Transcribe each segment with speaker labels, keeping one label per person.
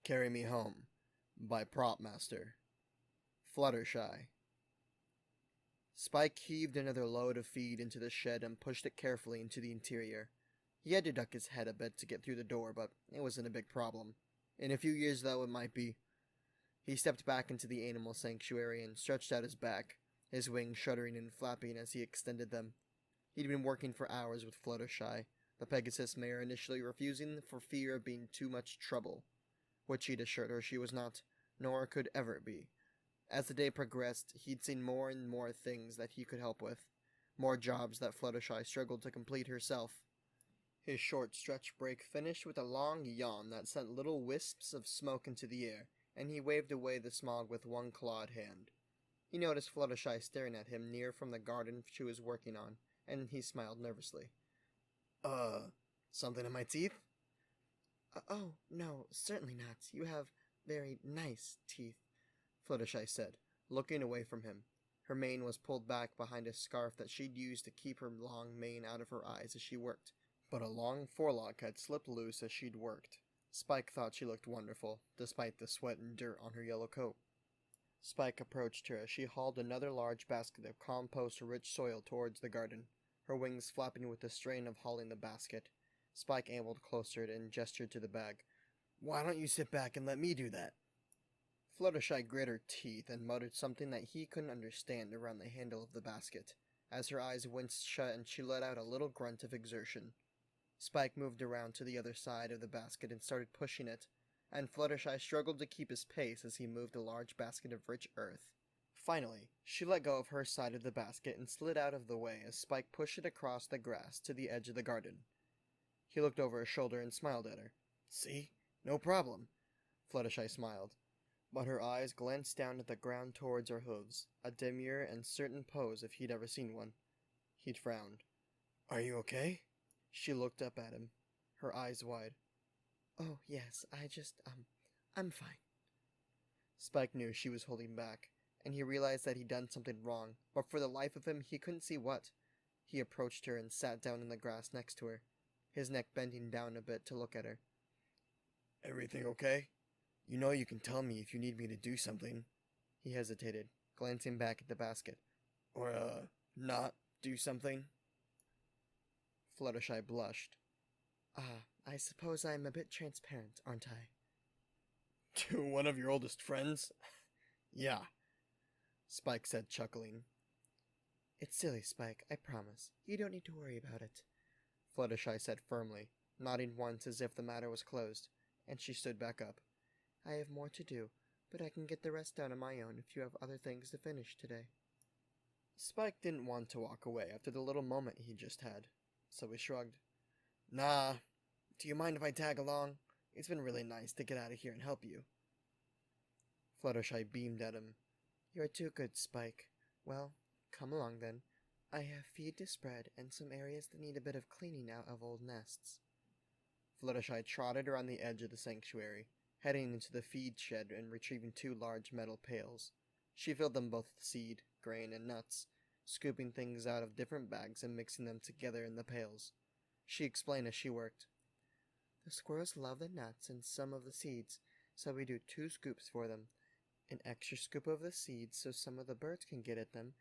Speaker 1: Carry Me Home by PropMaster. Fluttershy. Spike heaved another load of feed into the shed and pushed it carefully into the interior. He had to duck his head a bit to get through the door, but it wasn't a big problem. In a few years, though, it might be. He stepped back into the animal sanctuary and stretched out his back, his wings shuddering and flapping as he extended them. He'd been working for hours with Fluttershy, the Pegasus mare initially refusing for fear of being too much trouble, which he'd assured her she was not, nor could ever be. As the day progressed, he'd seen more and more things that he could help with, more jobs that Fluttershy struggled to complete herself. His short stretch break finished with a long yawn that sent little wisps of smoke into the air, and he waved away the smog with one clawed hand. He noticed Fluttershy staring at him near from the garden she was working on, and he smiled nervously. Something in my teeth?
Speaker 2: Oh, no, certainly not. You have very nice teeth, Fluttershy said, looking away from him. Her mane was pulled back behind a scarf that she'd used to keep her long mane out of her eyes as she worked, but a long forelock had slipped loose as she'd worked. Spike thought she looked wonderful, despite the sweat and dirt on her yellow coat. Spike approached her as she hauled another large basket of compost-rich soil towards the garden, her wings flapping with the strain of hauling the basket. Spike ambled closer and gestured to the bag.
Speaker 1: Why don't you sit back and let me do that?
Speaker 2: Fluttershy grit her teeth and muttered something that he couldn't understand around the handle of the basket, as her eyes winced shut and she let out a little grunt of exertion. Spike moved around to the other side of the basket and started pushing it, and Fluttershy struggled to keep his pace as he moved a large basket of rich earth. Finally, she let go of her side of the basket and slid out of the way as Spike pushed it across the grass to the edge of the garden. He looked over his shoulder and smiled at her.
Speaker 1: See? No problem.
Speaker 2: Fluttershy smiled, but her eyes glanced down at the ground towards her hooves, a demure and certain pose if he'd ever seen one. He'd frowned.
Speaker 1: Are you okay?
Speaker 2: She looked up at him, her eyes wide.
Speaker 3: Oh, yes, I'm fine.
Speaker 2: Spike knew she was holding back, and he realized that he'd done something wrong, but for the life of him he couldn't see what. He approached her and sat down in the grass next to her, his neck bending down a bit to look at her.
Speaker 1: Everything okay? You know you can tell me if you need me to do something.
Speaker 2: He hesitated, glancing back at the basket.
Speaker 1: Or, not do something?
Speaker 2: Fluttershy blushed.
Speaker 3: I suppose I'm a bit transparent, aren't I?
Speaker 1: To one of your oldest friends? Yeah,
Speaker 2: Spike said, chuckling.
Speaker 3: It's silly, Spike, I promise. You don't need to worry about it,
Speaker 2: Fluttershy said firmly, nodding once as if the matter was closed, and she stood back up.
Speaker 3: I have more to do, but I can get the rest done on my own if you have other things to finish today.
Speaker 2: Spike didn't want to walk away after the little moment he just had, so he shrugged.
Speaker 1: Nah. Do you mind if I tag along? It's been really nice to get out of here and help you.
Speaker 2: Fluttershy beamed at him.
Speaker 3: You're too good, Spike. Well, come along then. I have feed to spread and some areas that need a bit of cleaning out of old nests.
Speaker 2: Fluttershy trotted around the edge of the sanctuary, heading into the feed shed and retrieving 2 large metal pails. She filled them both with seed, grain, and nuts, scooping things out of different bags and mixing them together in the pails. She explained as she worked.
Speaker 3: The squirrels love the nuts and some of the seeds, so we do 2 scoops for them. An extra scoop of the seeds so some of the birds can get at them,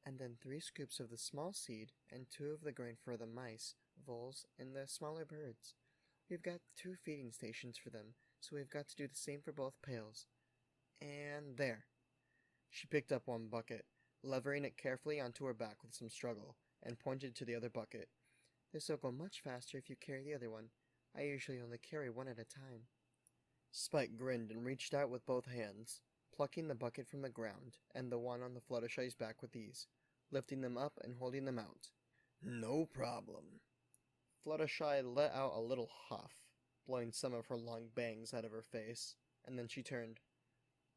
Speaker 3: and then 3 scoops of the small seed and 2 of the grain for the mice, voles, and the smaller birds. We've got 2 feeding stations for them, so we've got to do the same for both pails.
Speaker 2: And there. She picked up one bucket, levering it carefully onto her back with some struggle, and pointed to the other bucket.
Speaker 3: This'll go much faster if you carry the other one. I usually only carry one at a time.
Speaker 2: Spike grinned and reached out with both hands, plucking the bucket from the ground and the one on the Fluttershy's back with ease, lifting them up and holding them out.
Speaker 1: No problem.
Speaker 2: Fluttershy let out a little huff, blowing some of her long bangs out of her face, and then she turned.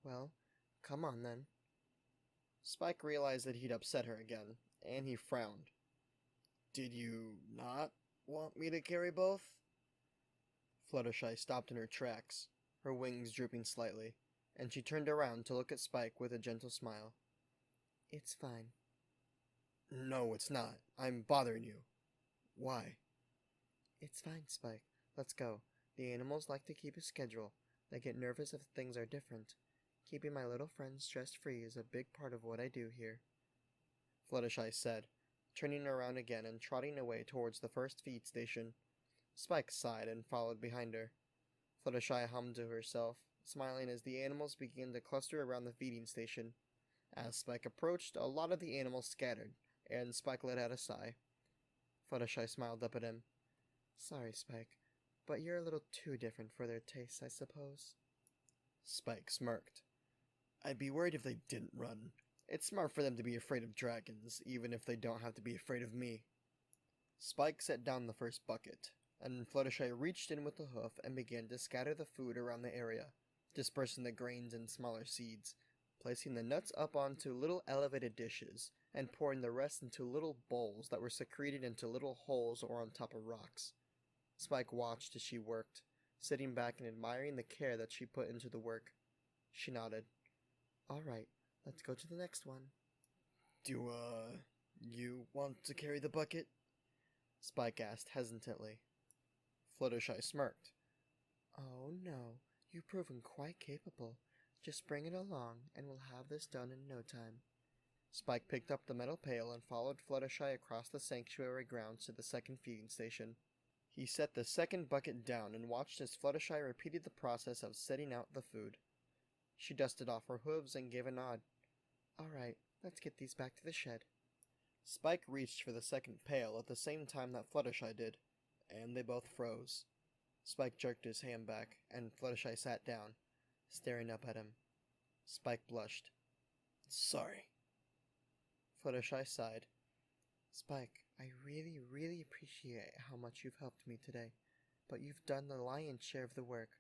Speaker 3: Well, come on then.
Speaker 2: Spike realized that he'd upset her again, and he frowned.
Speaker 1: Did you not want me to carry both?
Speaker 2: Fluttershy stopped in her tracks, her wings drooping slightly, and she turned around to look at Spike with a gentle smile.
Speaker 3: It's fine.
Speaker 1: No, it's not. I'm bothering you. Why?
Speaker 3: It's fine, Spike. Let's go. The animals like to keep a schedule. They get nervous if things are different. Keeping my little friends stress-free is a big part of what I do here,"
Speaker 1: Fluttershy said, turning around again and trotting away towards the first feed station. Spike sighed and followed behind her. Fluttershy hummed to herself, smiling as the animals began to cluster around the feeding station. As Spike approached, a lot of the animals scattered, and Spike let out a sigh. Fluttershy smiled up at him.
Speaker 3: "Sorry, Spike, but you're a little too different for their tastes, I suppose."
Speaker 1: Spike smirked. "I'd be worried if they didn't run. It's smart for them to be afraid of dragons, even if they don't have to be afraid of me." Spike set down the first bucket, and Fluttershy reached in with the hoof and began to scatter the food around the area, dispersing the grains and smaller seeds, placing the nuts up onto little elevated dishes, and pouring the rest into little bowls that were secreted into little holes or on top of rocks. Spike watched as she worked, sitting back and admiring the care that she put into the work. She nodded.
Speaker 3: "All right, let's go to the next one."
Speaker 1: "Do, you want to carry the bucket?" Spike asked hesitantly. Fluttershy smirked.
Speaker 3: "Oh, no, you've proven quite capable. Just bring it along, and we'll have this done in no time."
Speaker 1: Spike picked up the metal pail and followed Fluttershy across the sanctuary grounds to the second feeding station. He set the second bucket down and watched as Fluttershy repeated the process of setting out the food. She dusted off her hooves and gave a nod.
Speaker 3: "All right, let's get these back to the shed."
Speaker 1: Spike reached for the second pail at the same time that Fluttershy did, and they both froze. Spike jerked his hand back, and Fluttershy sat down, staring up at him. Spike blushed. "Sorry." Fluttershy sighed.
Speaker 3: "Spike, I really appreciate how much you've helped me today, but you've done the lion's share of the work.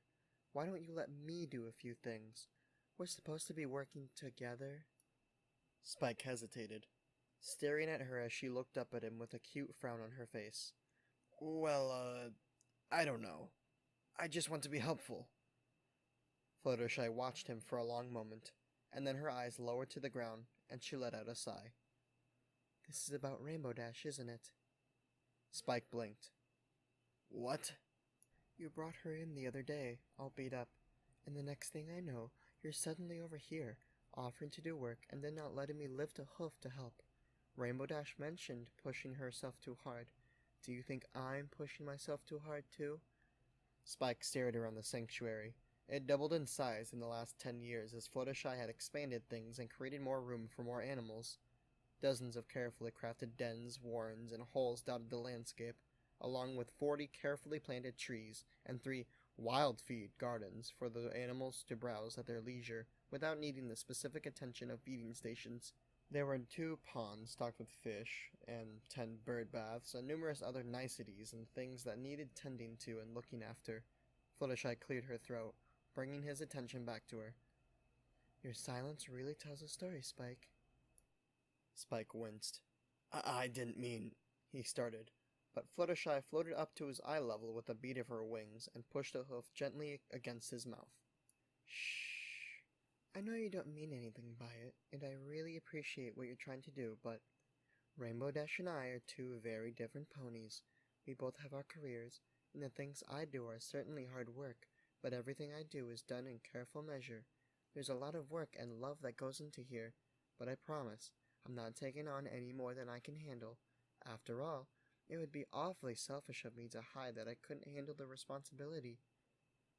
Speaker 3: Why don't you let me do a few things? We're supposed to be working together."
Speaker 1: Spike hesitated, staring at her as she looked up at him with a cute frown on her face. "Well, I don't know. I just want to be helpful." Fluttershy watched him for a long moment, and then her eyes lowered to the ground, and she let out a sigh.
Speaker 3: "This is about Rainbow Dash, isn't it?"
Speaker 1: Spike blinked. "What?"
Speaker 3: "You brought her in the other day, all beat up, and the next thing I know, you're suddenly over here, offering to do work and then not letting me lift a hoof to help. Rainbow Dash mentioned pushing herself too hard. Do you think I'm pushing myself too hard, too?"
Speaker 1: Spike stared around the sanctuary. It doubled in size in the last 10 years as Fluttershy had expanded things and created more room for more animals. Dozens of carefully crafted dens, warrens, and holes dotted the landscape, along with 40 carefully planted trees and 3 wild feed gardens for the animals to browse at their leisure without needing the specific attention of feeding stations. There were 2 ponds stocked with fish, and 10 bird baths, and numerous other niceties and things that needed tending to and looking after. Fluttershy cleared her throat, bringing his attention back to her.
Speaker 3: "Your silence really tells a story, Spike."
Speaker 1: Spike winced. I didn't mean," he started, but Fluttershy floated up to his eye level with a beat of her wings and pushed a hoof gently against his mouth.
Speaker 3: "Shh. I know you don't mean anything by it, and I really appreciate what you're trying to do, but Rainbow Dash and I are 2 very different ponies. We both have our careers, and the things I do are certainly hard work, but everything I do is done in careful measure. There's a lot of work and love that goes into here, but I promise I'm not taking on any more than I can handle. After all, it would be awfully selfish of me to hide that I couldn't handle the responsibility.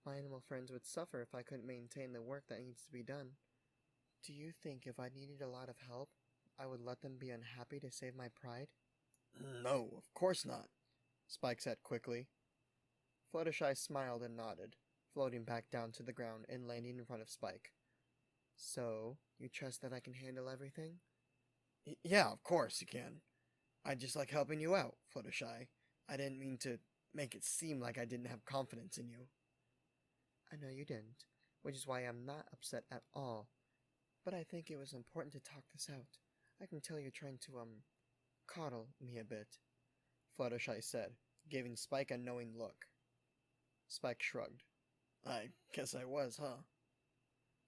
Speaker 3: My animal friends would suffer if I couldn't maintain the work that needs to be done. Do you think if I needed a lot of help, I would let them be unhappy to save my pride?"
Speaker 1: "No, of course not," Spike said quickly. Fluttershy smiled and nodded, floating back down to the ground and landing in front of Spike.
Speaker 3: "So, you trust that I can handle everything?"
Speaker 1: Yeah, of course you can. I just like helping you out, Fluttershy. I didn't mean to make it seem like I didn't have confidence in you."
Speaker 3: "I know you didn't, which is why I'm not upset at all. But I think it was important to talk this out. I can tell you're trying to, coddle me a bit,"
Speaker 1: Fluttershy said, giving Spike a knowing look. Spike shrugged. "I guess I was, huh?"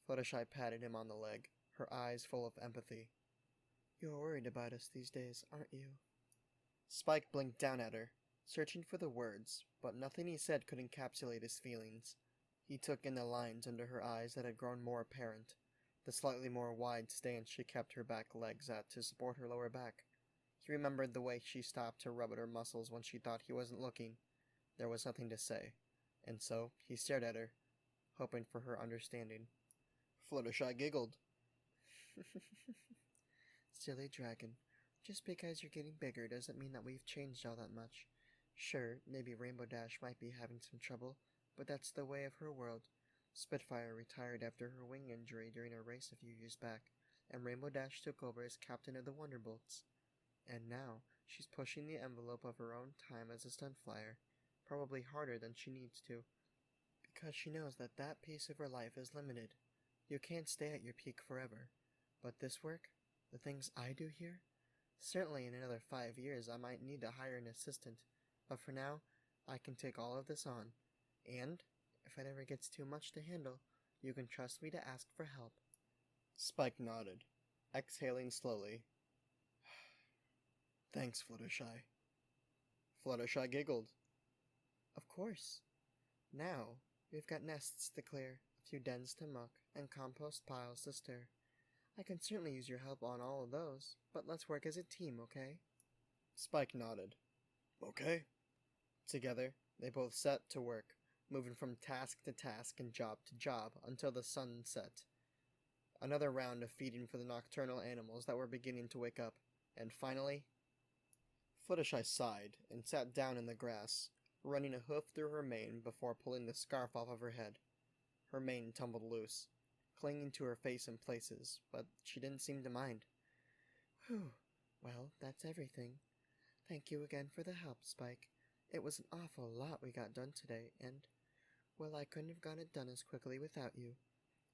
Speaker 3: Fluttershy patted him on the leg, her eyes full of empathy. "You're worried about us these days, aren't you?"
Speaker 1: Spike blinked down at her, searching for the words, but nothing he said could encapsulate his feelings. He took in the lines under her eyes that had grown more apparent, the slightly more wide stance she kept her back legs at to support her lower back. He remembered the way she stopped to rub at her muscles when she thought he wasn't looking. There was nothing to say, and so he stared at her, hoping for her understanding. Fluttershy giggled.
Speaker 3: Silly dragon. Just because you're getting bigger doesn't mean that we've changed all that much. Sure, maybe Rainbow Dash might be having some trouble, but that's the way of her world. Spitfire retired after her wing injury during a race a few years back, and Rainbow Dash took over as captain of the Wonderbolts. And now, she's pushing the envelope of her own time as a stunt flyer, probably harder than she needs to, because she knows that that piece of her life is limited. You can't stay at your peak forever. But this work, the things I do here, certainly in another 5 years I might need to hire an assistant, but for now, I can take all of this on, and, if it ever gets too much to handle, you can trust me to ask for help.
Speaker 1: Spike nodded, exhaling slowly. Thanks, Fluttershy. Fluttershy giggled.
Speaker 3: Of course. Now, we've got nests to clear, a few dens to muck, and compost piles to stir. I can certainly use your help on all of those, but let's work as a team, okay?
Speaker 1: Spike nodded. Okay. Together, they both set to work, moving from task to task and job to job until the sun set. Another round of feeding for the nocturnal animals that were beginning to wake up, and finally, Fluttershy sighed and sat down in the grass, running a hoof through her mane before pulling the scarf off of her head. Her mane tumbled loose, clinging to her face in places, but she didn't seem to mind.
Speaker 3: Whew. Well, that's everything. Thank you again for the help, Spike. It was an awful lot we got done today, and, well, I couldn't have gotten it done as quickly without you.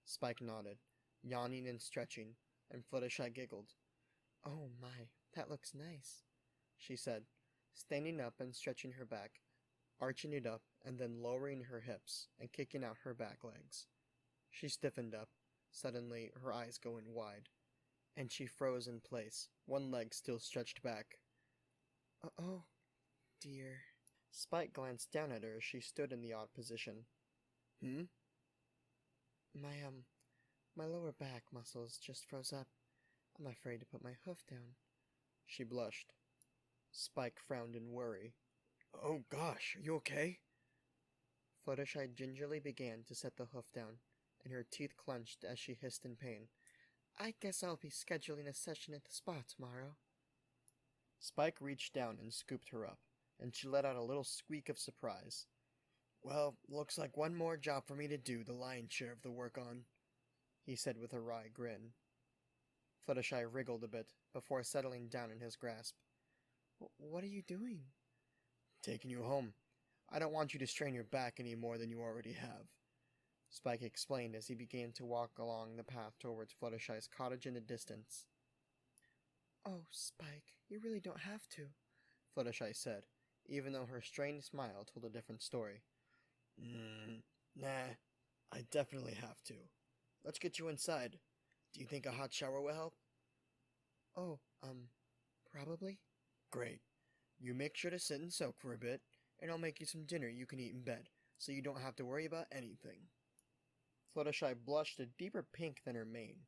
Speaker 1: Spike nodded, yawning and stretching, and Fluttershy giggled.
Speaker 3: Oh my, that looks nice,
Speaker 1: she said, standing up and stretching her back, arching it up and then lowering her hips and kicking out her back legs. She stiffened up, suddenly her eyes going wide, and she froze in place, one leg still stretched back.
Speaker 3: Oh, dear.
Speaker 1: Spike glanced down at her as she stood in the odd position.
Speaker 3: My lower back muscles just froze up. I'm afraid to put my hoof down.
Speaker 1: She blushed. Spike frowned in worry. Oh gosh, are you okay? Fluttershy gingerly began to set the hoof down, and her teeth clenched as she hissed in pain.
Speaker 3: I guess I'll be scheduling a session at the spa tomorrow.
Speaker 1: Spike reached down and scooped her up, and she let out a little squeak of surprise. Well, looks like one more job for me to do the lion's share of the work on, he said with a wry grin. Fluttershy wriggled a bit before settling down in his grasp.
Speaker 3: What are you doing?
Speaker 1: Taking you home. I don't want you to strain your back any more than you already have, Spike explained as he began to walk along the path towards Fluttershy's cottage in the distance.
Speaker 3: Oh, Spike, you really don't have to,
Speaker 1: Fluttershy said, even though her strained smile told a different story. Nah, I definitely have to. Let's get you inside. Do you think a hot shower will help?
Speaker 3: Oh, probably.
Speaker 1: Great. You make sure to sit and soak for a bit, and I'll make you some dinner you can eat in bed, so you don't have to worry about anything. Fluttershy blushed a deeper pink than her mane.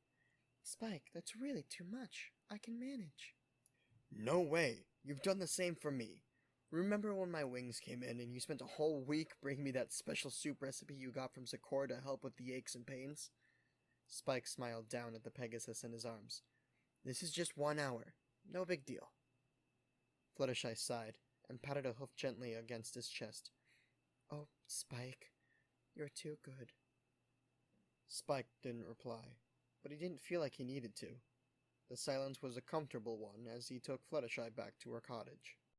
Speaker 3: Spike, that's really too much. I can manage.
Speaker 1: No way. You've done the same for me. Remember when my wings came in and you spent a whole week bringing me that special soup recipe you got from Sakura to help with the aches and pains? Spike smiled down at the Pegasus in his arms. This is just 1 hour. No big deal. Fluttershy sighed and patted a hoof gently against his chest.
Speaker 3: Oh, Spike, you're too good.
Speaker 1: Spike didn't reply, but he didn't feel like he needed to. The silence was a comfortable one as he took Fluttershy back to her cottage.